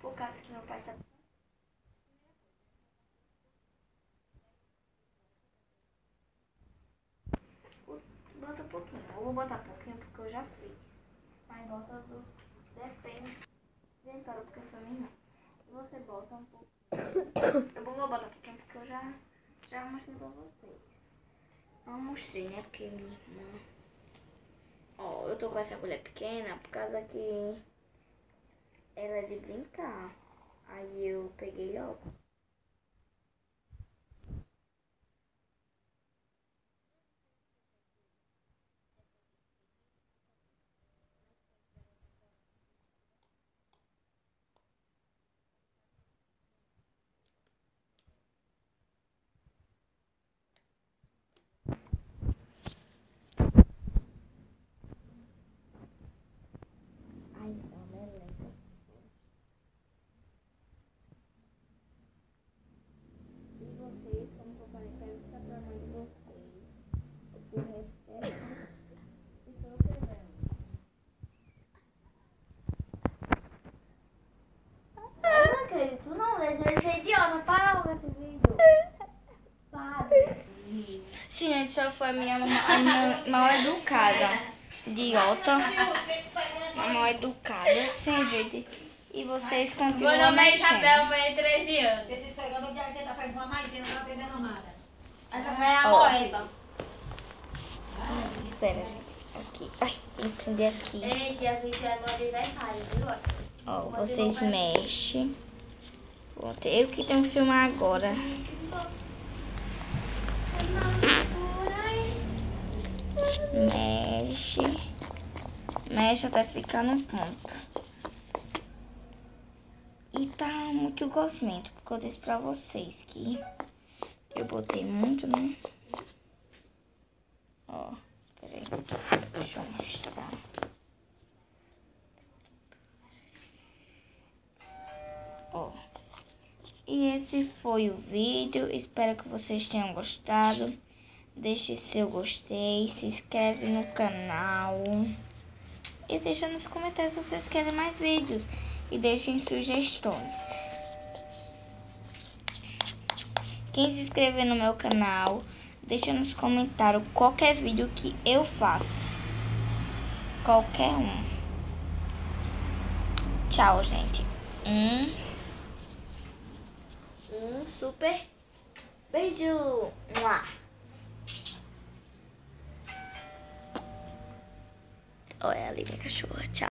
Por causa que meu pai sabe. Bota um pouquinho. Eu vou botar pouquinho porque eu já fiz. Mas bota do... Depende. Tentaram porque foi mim não. Você bota um pouquinho. Eu vou botar um pouquinho porque eu já mostrei pra vocês. Não mostrei, né? Porque minha irmã... Ó, eu tô com essa colher pequena por causa que ela é de brincar. Aí eu peguei logo. Ai, então, beleza. E vocês, como que eu falei, pergunta pra mãe de vocês. O que refere. Estou quebrando. Eu não acredito, não. Deixa de ser idiota. Para com esse vídeo. Para. Sim, gente, só foi a minha mal educada. Idiota. Mal educada, sem jeito. E vocês continuam. Meu nome é mexendo. Isabel, tenho 13 anos. Esse esfregando de arqueta faz uma maisena, não tá aprendendo nada. Essa foi a moeba. Espera, gente. Aqui. Ai, tem que prender aqui. Ei, dia 20 é meu aniversário, viu? Ó, vocês mexem. Eu que tenho que filmar agora. Mexe. Mexe até ficar no ponto. E tá muito gosmento, porque eu disse pra vocês que eu botei muito, né? Ó, peraí. Deixa eu mostrar. Ó. E esse foi o vídeo. Espero que vocês tenham gostado. Deixe seu gostei, se inscreve no canal. E deixa nos comentários se vocês querem mais vídeos. E deixem sugestões. Quem se inscrever no meu canal, deixa nos comentários qualquer vídeo que eu faço. Qualquer um. Tchau, gente. Um super beijo. Mua. Olha ali minha cachorra. Tchau.